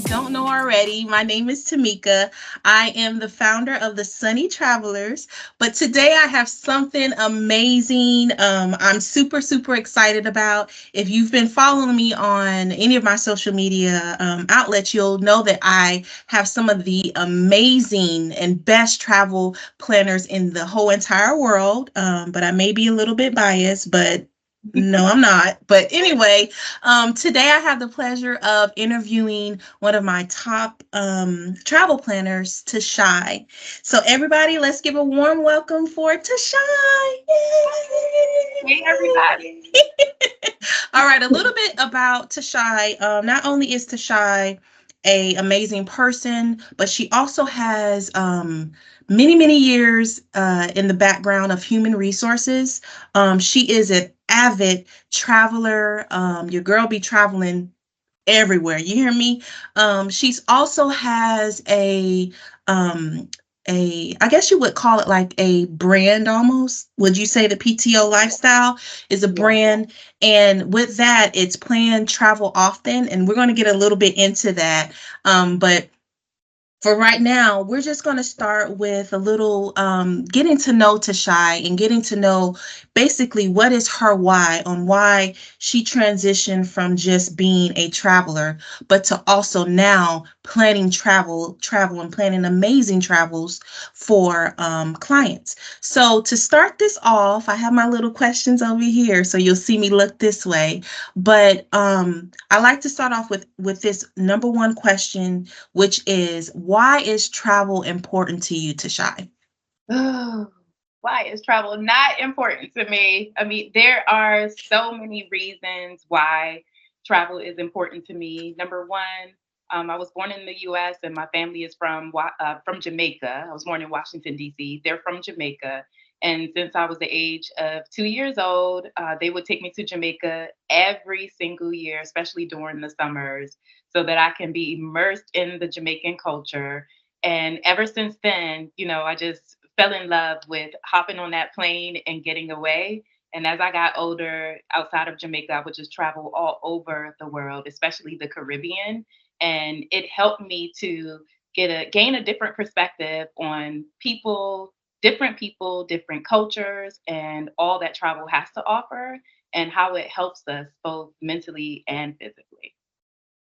don't know already, my name is Tamika. I am the founder of the Sunny Travelers. But today I have something amazing. I'm super excited about. If you've been following me on any of my social media outlets, you'll know that I have some of the amazing and best travel planners in the whole entire world. But I may be a little bit biased, but no, I'm not. But anyway, today I have the pleasure of interviewing one of my top travel planners, Tashi. So everybody, let's give a warm welcome for Tashi. Hey everybody. Yay! All right, a little bit about Tashi. Not only is Tashi a amazing person, but she also has many years in the background of human resources. She is an avid traveler. Your girl be traveling everywhere. You hear me? She's also has um I guess you would call it like a brand almost. Would you say the PTO lifestyle is a Yeah. brand? And with that, it's planned travel often, and we're going to get a little bit into that. But for right now, we're just going to start with a little getting to know Tashai and getting to know basically what is her why on why she transitioned from just being a traveler, but to also now planning travel and planning amazing travels for clients. So to start this off, I have my little questions over here, so you'll see me look this way. But I like to start off with this number one question, which is why is travel important to you, Tashai? Oh, why is travel not important to me? I mean, there are so many reasons why travel is important to me. Number one, I was born in the U.S. and my family is from Jamaica. I was born in Washington D.C. They're from Jamaica, and since I was the age of 2 years old, they would take me to Jamaica every single year, especially during the summers, so that I can be immersed in the Jamaican culture. And ever since then, I just fell in love with hopping on that plane and getting away. And as I got older, outside of Jamaica, I would just travel all over the world, especially the Caribbean. And it helped me to gain a different perspective on people, different cultures, and all that travel has to offer, and how it helps us both mentally and physically.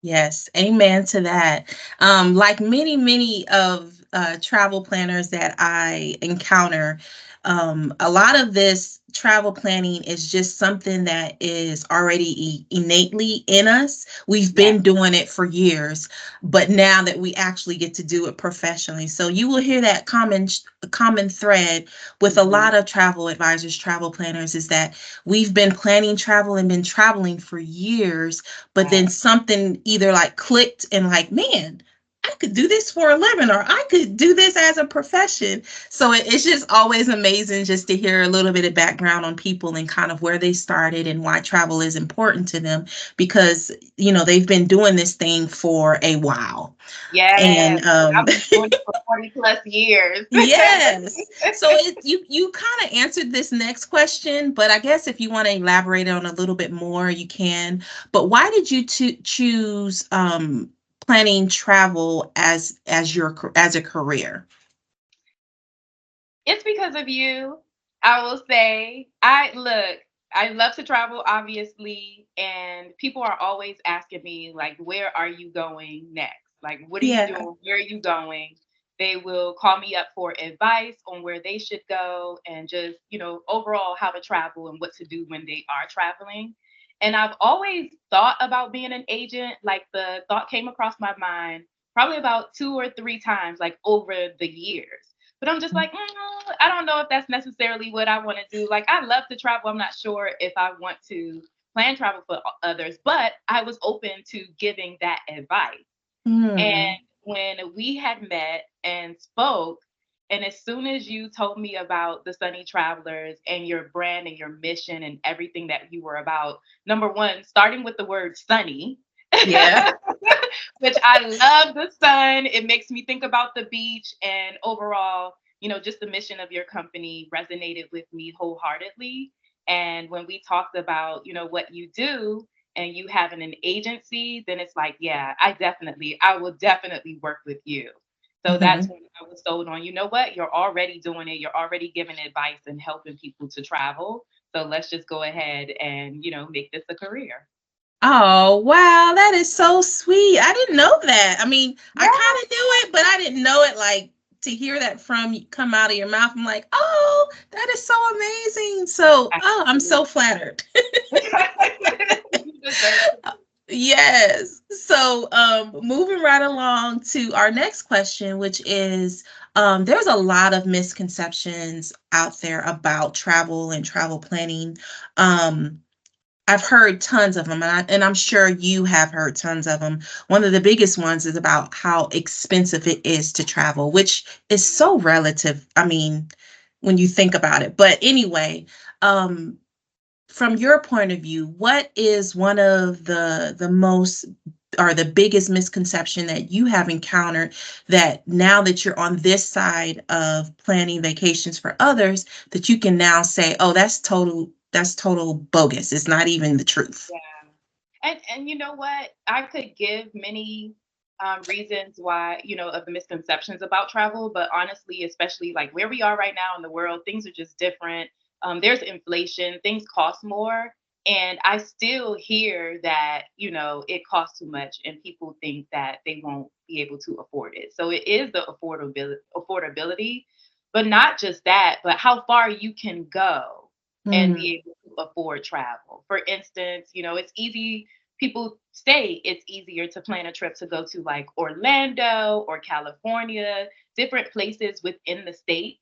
Yes, amen to that. Like many of travel planners that I encounter, a lot of this travel planning is just something that is already innately in us. We've Yeah. been doing it for years, but now that we actually get to do it professionally, so you will hear that common thread with a Mhm. lot of travel advisors, travel planners, is that we've been planning travel and been traveling for years, but then Right. something either like clicked and like, man, I could do this for a living or I could do this as a profession. So it's just always amazing just to hear a little bit of background on people and kind of where they started and why travel is important to them because, they've been doing this thing for a while. Yes. And I've been doing it for 40 plus years. yes. So you kind of answered this next question, but I guess if you want to elaborate on a little bit more, you can. But why did you choose planning travel as a career? It's because of you. I will say, I love to travel, obviously, and people are always asking me, like, where are you going next? Like, what are you Yeah. doing? Where are you going? They will call me up for advice on where they should go and just, overall how to travel and what to do when they are traveling. And I've always thought about being an agent. Like, the thought came across my mind probably about two or three times, like over the years. But I'm just like, I don't know if that's necessarily what I want to do. Like, I love to travel. I'm not sure if I want to plan travel for others, but I was open to giving that advice. And Hmm. when we had met and spoke, and as soon as you told me about the Sunny Travelers and your brand and your mission and everything that you were about, number one, starting with the word sunny, Yeah. which I love the sun. It makes me think about the beach, and overall, just the mission of your company resonated with me wholeheartedly. And when we talked about, what you do and you having an agency, then it's like, yeah, I will definitely work with you. So that's Mhm. when I was sold on, you know what? You're already doing it. You're already giving advice and helping people to travel. So let's just go ahead and, make this a career. Oh, wow, that is so sweet. I didn't know that. I mean, I Yeah. kind of knew it, but I didn't know it like to hear that from come out of your mouth. I'm like, "Oh, that is so amazing." So, oh, I'm so Absolutely. flattered. You deserve to be. Yes. So, moving right along to our next question, which is there's a lot of misconceptions out there about travel and travel planning. Um, I've heard tons of them, and I'm sure you have heard tons of them. One of the biggest ones is about how expensive it is to travel, which is so relative. I mean, when you think about it. But anyway, um, from your point of view, what is one of the most or the biggest misconception that you have encountered that now that you're on this side of planning vacations for others, that you can now say, oh, that's total bogus. It's not even the truth. Yeah. And you know what? I could give many reasons why, of the misconceptions about travel, but honestly, especially like where we are right now in the world, things are just different. There's inflation, things cost more. And I still hear that, it costs too much and people think that they won't be able to afford it. So it is the affordability, but not just that, but how far you can go and Mm, be able to afford travel. For instance, it's easy. People say it's easier to plan a trip to go to like Orlando or California, different places within the states,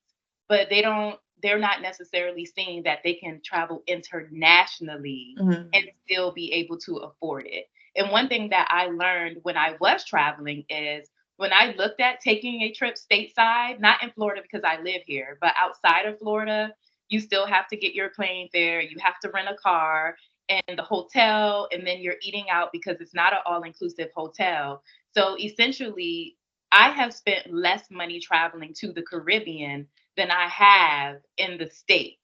but they're not necessarily seeing that they can travel internationally and mhm, still be able to afford it. And one thing that I learned when I was traveling is when I looked at taking a trip stateside, not in Florida because I live here, but outside of Florida, you still have to get your plane fare, you have to rent a car and the hotel, and then you're eating out because it's not an all inclusive hotel. So essentially, I have spent less money traveling to the Caribbean than I have in the States.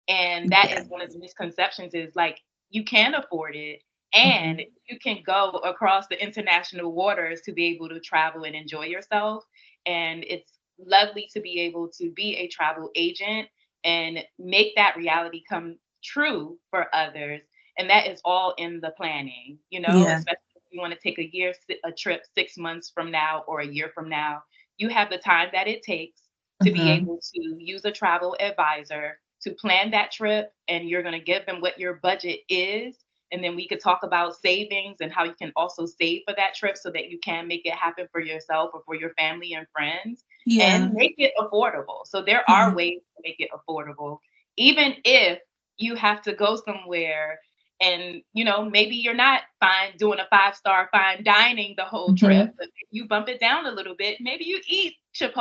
And that is yeah. one of the misconceptions is like you can afford it and Mhm, you can go across the international waters to be able to travel and enjoy yourself. And it's lovely to be able to be a travel agent and make that reality come true for others. And that is all in the planning, yeah. especially if you want to take a trip 6 months from now or a year from now. You have the time that it takes to be Mhm, able to use a travel advisor to plan that trip, and you're going to give them what your budget is. And then we could talk about savings and how you can also save for that trip so that you can make it happen for yourself or for your family and friends yeah. and make it affordable. So there are Yeah. ways to make it affordable, even if you have to go somewhere and maybe you're not fine doing a five-star fine dining the whole trip, Mhm, but if you bump it down a little bit, maybe you eat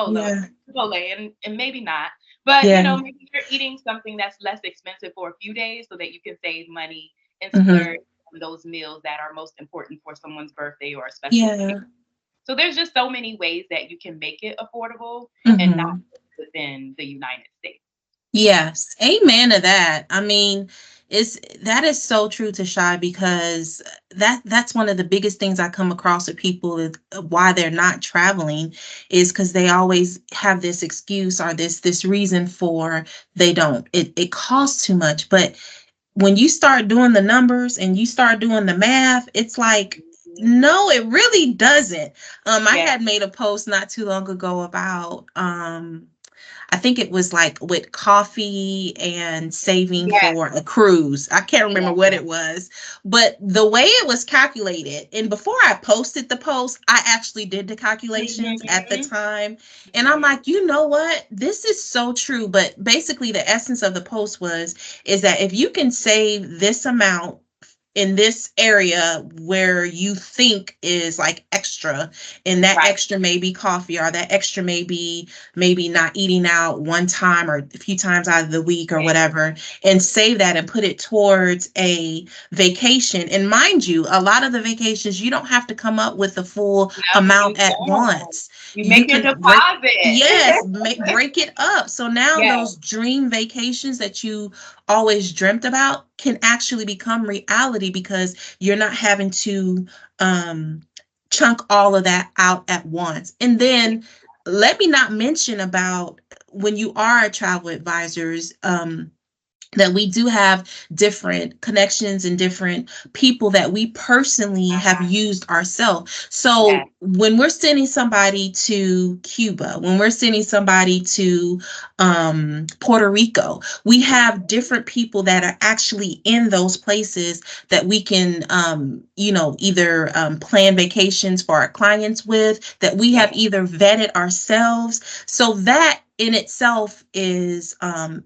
yeah. Chipotle and maybe not. But Yeah. maybe you're eating something that's less expensive for a few days so that you can save money and Mhm, splurge on those meals that are most important for someone's birthday or a special occasion. yeah. So there's just so many ways that you can make it affordable and not Mhm. just within the United States. Yes, amen to that. I mean, it's that is so true to Shy because that's one of the biggest things I come across with people is why they're not traveling is because they always have this excuse or this reason for they don't. It costs too much. But when you start doing the numbers and you start doing the math, it's like, Mhm. no, it really doesn't. I Yeah. had made a post not too long ago about I think it was like with coffee and saving Yeah. for a cruise. I can't remember what Yeah. it was, but the way it was calculated, and before I posted the post, I actually did the calculations at the Mhm. time. And I'm Mhm. like, you know what? This is so true. But basically, the essence of the post is that if you can save this amount in this area where you think is like extra, and that Right. extra may be coffee or that extra may be maybe not eating out one time or a few times out of the week or whatever, and save that and put it towards a vacation. And mind you, a lot of the vacations you don't have to come up with the full No, you amount at don't. once. You you make your can break, deposit. yes, break it up. So now Yes. those dream vacations that you always dreamt about can actually become reality because you're not having to um chunk all of that out at once. And then let me not mention about when you are travel advisors, that we do have different connections and different people that we personally have used ourselves. Yes. So when we're sending somebody to Cuba, when we're sending somebody to Puerto Rico, we have different people that are actually in those places that we can, either plan vacations for our clients with, that we have Yes. either vetted ourselves. So that in itself is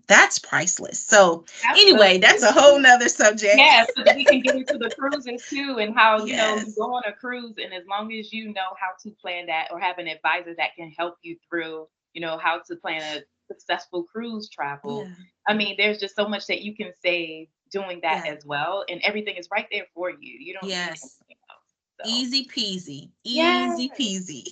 that's priceless. So anyway, that's a whole Absolutely. nother subject. Yeah, so that we can get into the cruises too, and how, you Yes. go on a cruise, and as long as you know how to plan that or have an advisor that can help you through, how to plan a successful cruise travel. Yeah. I mean, there's just so much that you can save doing that Yeah. as well, and everything is right there for you. You don't need Yes. anything else. So, Easy peasy. Easy yes. peasy.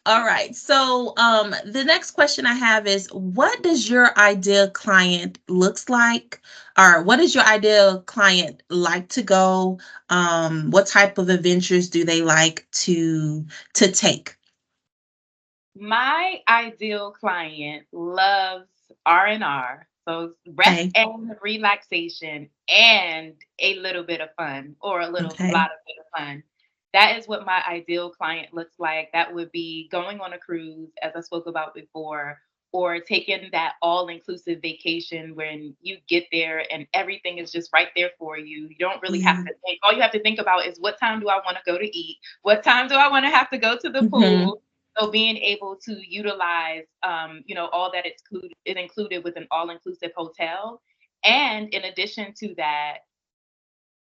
All right. So the next question I have is, what does your ideal client looks like? Or what does your ideal client like to go? What type of adventures do they like to take? My ideal client loves R&R, so rest Okay. and relaxation and a little bit of fun, or a little Okay. lot of bit of fun. That is what my ideal client looks like. That would be going on a cruise, as I spoke about before, or taking that all-inclusive vacation when you get there and everything is just right there for you. You don't really have Yeah. to think. All you have to think about is, what time do I want to go to eat? What time do I want to have to go to the Hmm. pool? So being able to utilize, all that is included with an all-inclusive hotel, and in addition to that,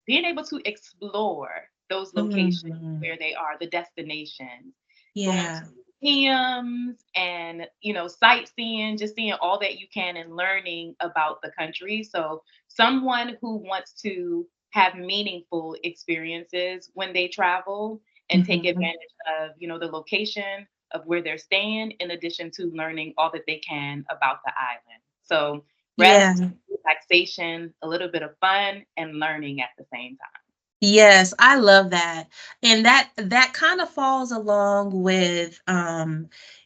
being able to explore those locations Hmm. where they are, the destinations, going Yeah. to museums and, sightseeing, just seeing all that you can and learning about the country. So someone who wants to have meaningful experiences when they travel and take Hmm. advantage of, the location of where they're staying, in addition to learning all that they can about the island. So Yeah. rest, relaxation, a little bit of fun, and learning at the same time. Yes, I love that. And that kind of falls along with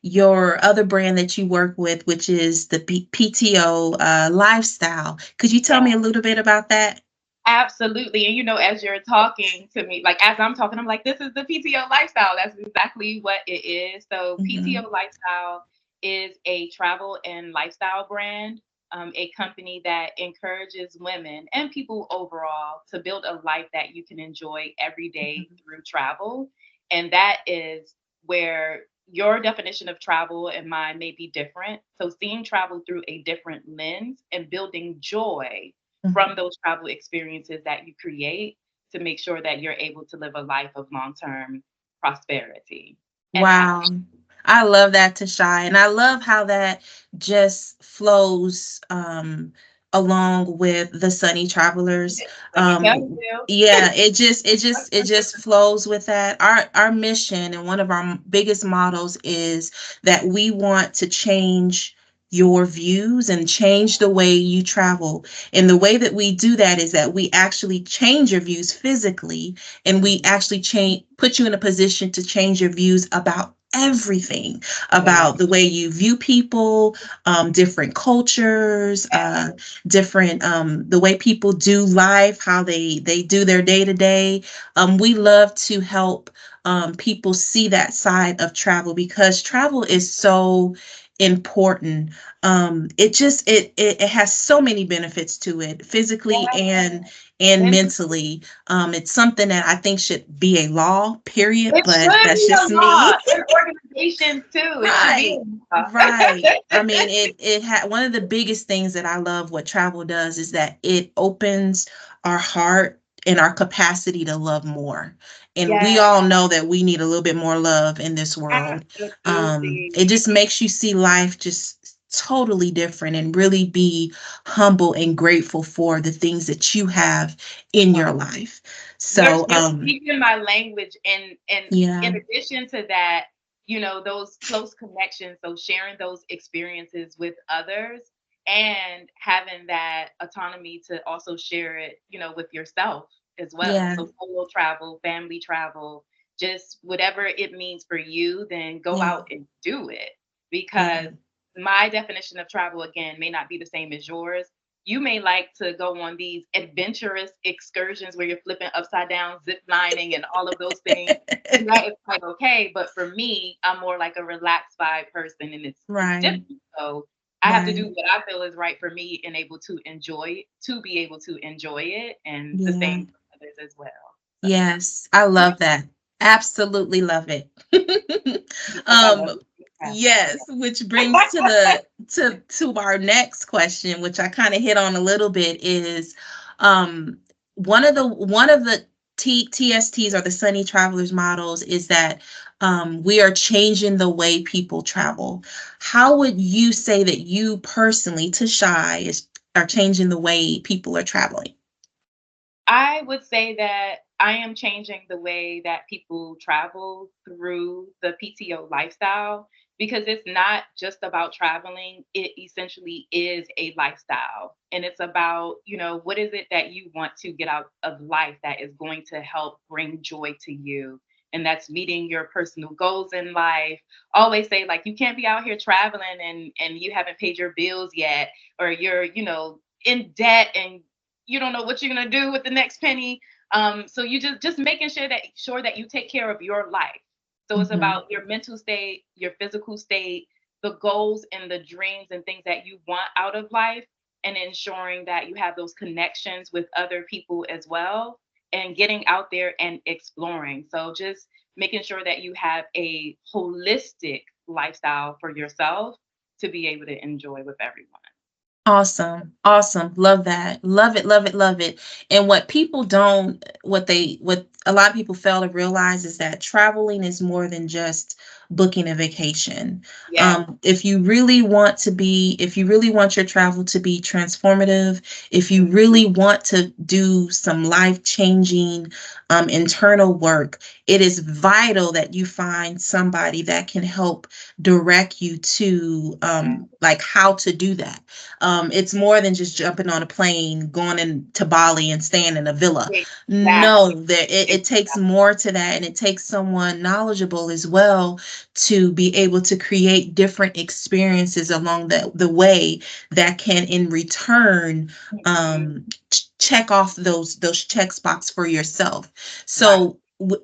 your other brand that you work with, which is the PTO lifestyle. Could you tell Yeah, me a little bit about that? absolutely. And as you're talking to me, like as I'm talking, I'm like, this is the PTO lifestyle. That's exactly what it is. So Hmm. PTO lifestyle is a travel and lifestyle brand, a company that encourages women and people overall to build a life that you can enjoy every day through travel. And that is where your definition of travel and mine may be different. So seeing travel through a different lens and building joy from those travel experiences that you create, to make sure that you're able to live a life of long-term prosperity and happiness. Wow. I love that, Tashai. And I love how that just flows along with the Sunny Travelers. Let me tell you. Yeah, it just flows with that. Our mission and one of our biggest mottos is that we want to change your views and change the way you travel. And the way that we do that is that we actually change your views physically, and we Mhm. actually change put you in a position to change your views about everything, Yeah. about the way you view people, different cultures, different the way people do life, how they do their day to day. We love to help people see that side of travel because travel is so important. It has so many benefits to it, physically Yeah. and And mentally. It's something that I think should be a law, period, it but should that's be a just law me. in organizations too. It should be Right. a law. Right. I mean, it had one of the biggest things that I love what travel does is that it opens our heart and our capacity to love more. And we Yes, all know that we need a little bit more love in this world. It absolutely. just makes you see life just totally different and really be humble and grateful for the things that you have in your life. You're So, you're speaking my language, and yeah. in addition to that, those close connections. So sharing those experiences with others and having that autonomy to also share it, with yourself as well. Yeah. So solo travel, family travel, just whatever it means for you, then go Yeah. out and do it. Yeah. Because my definition of travel, again, may not be the same as yours. You may like to go on these adventurous excursions where you're flipping upside down, zip lining, and all of those things. And that is quite okay. But for me, I'm more like a relaxed vibe person, and it's Right. different. So I have to do Right. what I feel is right for me and able to enjoy to be able to enjoy it, and the Yeah. same for others as well. So Yes, I love that. Absolutely love it. because I um love travel. yes, which brings to the to our next question, which I kind of hit on a little bit, is um one of the TSTs, or the Sunny Travelers models, is that we are changing the way people travel. How would you say that you personally, to Shy, are changing the way people are traveling? I would say that I am changing the way that people travel through the PTO lifestyle, because it's not just about traveling. It essentially is a lifestyle. And it's about, what is it that you want to get out of life that is going to help bring joy to you? And that's meeting your personal goals in life. Always say, like, you can't be out here traveling and you haven't paid your bills yet, or you're, in debt and you don't know what you're gonna do with the next penny. So you just making sure that you take care of your life. So it's Mhm. about your mental state, your physical state, the goals and the dreams and things that you want out of life, and ensuring that you have those connections with other people as well, and getting out there and exploring. So just making sure that you have a holistic lifestyle for yourself to be able to enjoy with everyone. Awesome. Awesome. Love that. Love it, love it, love it. And what people don't, what a lot of people fail to realize is that traveling is more than just booking a vacation. Yes. If you really want your travel to be transformative, if you Mhm. really want to do some life-changing internal work, it is vital that you find somebody that can help direct you to like how to do that. It's more than just jumping on a plane, going to Bali and staying in a villa. No, Exactly. it takes more to that, and it takes someone knowledgeable as well to be able to create different experiences along the way that can, in return, Mhm. check off those check box for yourself. Right. So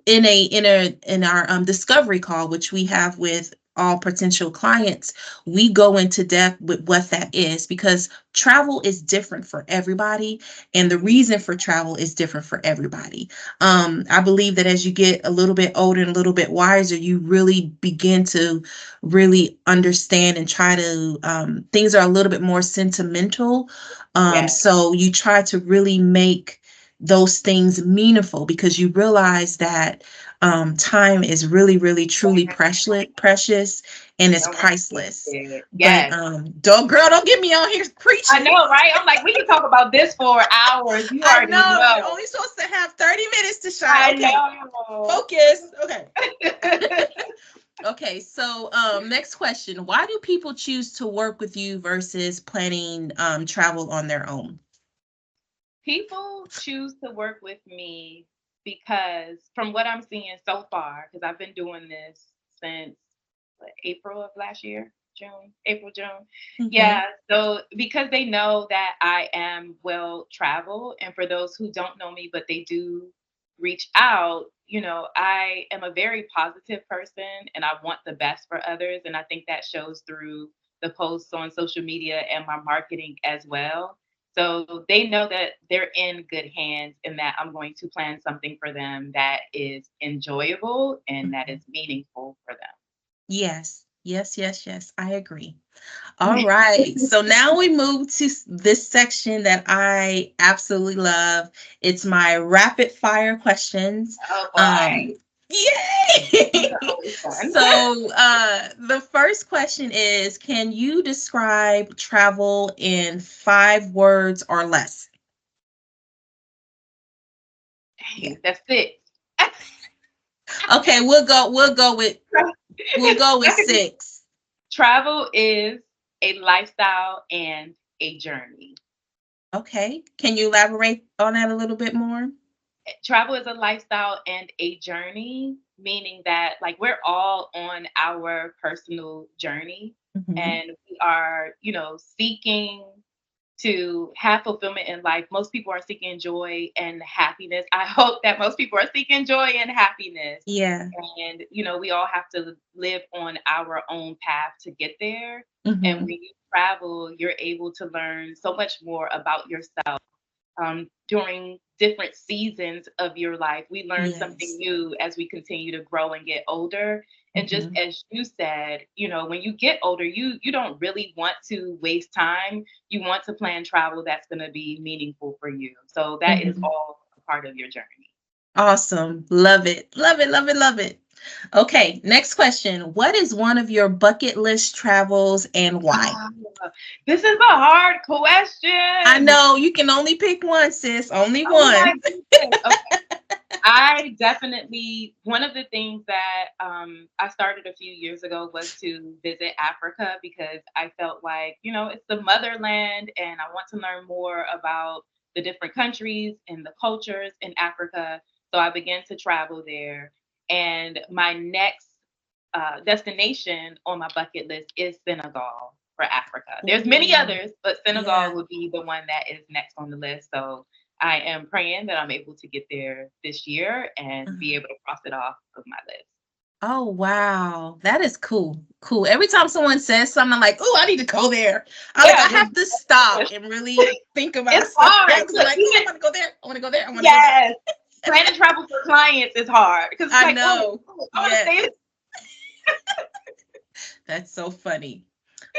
in our discovery call, which we have with all potential clients, we go into depth with what that is, because travel is different for everybody, and the Mhm. reason for travel is different for everybody. I believe that as you get a little bit older and a little bit wiser, you really begin to really understand and try to, things are a little bit more sentimental. Yes. So you try to really make those things meaningful, because you realize that time is really, really, truly precious, and it's Don't want to priceless. it. But Yes. don't get me on here I preaching. know, right? I'm like, we can talk about this for hours. You I already know you're know. only supposed to have 30 minutes to shine. I Okay, know. focus. Okay. Okay, so next question. Why do people choose to work with you versus planning travel on their own? People choose to work with me because from what I'm seeing so far, because I've been doing this since April of last year, June, April, June. Mm-hmm. Yeah. So because they know that I am well traveled, and for those who don't know me, but they do reach out, I am a very positive person and I want the best for others. And I think that shows through the posts on social media and my marketing as well. So they know that they're in good hands and that I'm going to plan something for them that is enjoyable and that is meaningful for Yes, yes, yes, yes. I agree. All them. right. So now we move to this section that I absolutely love. It's my rapid fire questions. Oh Um, boy. These Yay! are always fun. So, the first question is, can you describe travel in 5 words or less? Yeah. Dang, that's it. Okay, we'll go with That could be. 6. Travel is a lifestyle and a journey. Okay. Can you elaborate on that a little bit more? Travel is a lifestyle and a journey, meaning that like we're all on our personal journey Mhm. and we are, seeking to have fulfillment in life. Most people are seeking joy and happiness. I hope that most people are seeking joy and happiness. Yeah. And, we all have to live on our own path to get there. And when Mhm. you travel, you're able to learn so much more about yourself during different seasons of your life. We learn something Yes. new as we continue to grow and get older. And just Mhm. as you said, when you get older, you don't really want to waste time. You want to plan travel that's going to be meaningful for you. So that is Mhm. all a part of your journey. Awesome. Love it. Love it. Love it. Love it. Okay, next question. What is one of your bucket list travels and why? Ah, this is a hard I question. know you can only pick one, sis. Only Oh my one. goodness. I definitely one of the things that I started a few years ago was to visit Africa because I felt like, it's the motherland and I want to learn more about the different countries and the cultures in Africa. So I began to travel there. And my next destination on my bucket list is Senegal for Africa. There's many Ooh, others, but Senegal yeah. would be the one that is next on the list. So I am praying that I'm able to get there this year and be able to cross it off of my list. Oh, wow. That is cool. Cool. Every time someone says something, I'm like, oh, I need to go there. I Yeah, have to stop and really think about it's stuff now hard. because I'm Look, like, oh, I even want to go there. I want to go there. I want to go there. yes, planning travel for clients is hard because it's I like, know. I want to Yes. stay. That's so funny.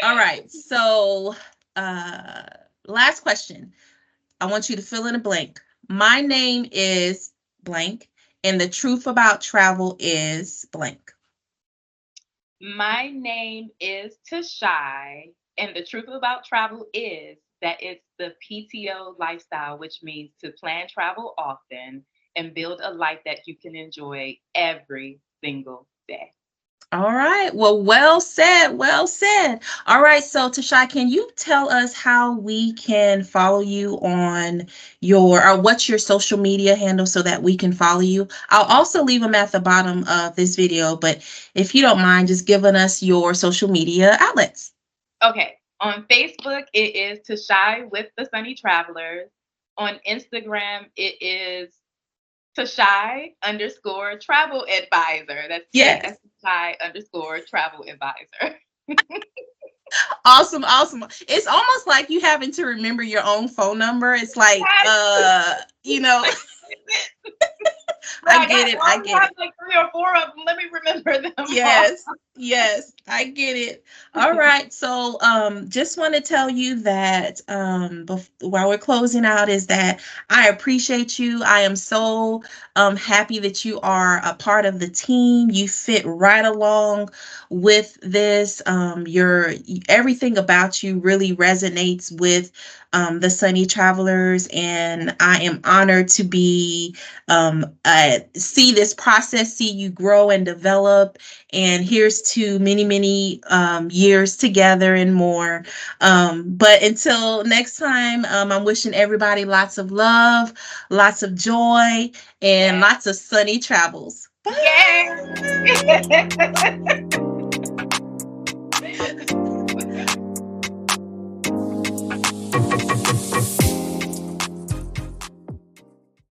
All right. So, uh, last question. I want you to fill in a blank. My name is blank, and the truth about travel is blank. My name is Tashi, and the truth about travel is that it's the PTO lifestyle, which means to plan travel often and build a life that you can enjoy every single day. All right. Well, well said. Well said. All right. So, Tashai, can you tell us how we can follow you on or what's your social media handle so that we can follow you? I'll also leave them at the bottom of this video, but if you don't mind, just giving us your social media outlets. Okay, on Facebook, it is Tashi with the Sunny Travelers. On Instagram, it is Tashi underscore travel advisor. That's Yes. TASI underscore travel advisor. Awesome. Awesome. It's almost like you having to remember your own phone number. It's like, you know, Like, I I get got it. I I only get have it. like 3 or 4 of them. Let me remember them all. Yes, yes, I get it. All right. So just want to tell you that while we're closing out is that I appreciate you. I am so happy that you are a part of the team. You fit right along with this. Your everything about you really resonates with the Sunny Travelers, and I am honored to be see this process, see you grow and develop, and here's to many, many years together and more. But until next time, I'm wishing everybody lots of love, lots of joy, and Yeah. lots of sunny travels. Yeah. Bye.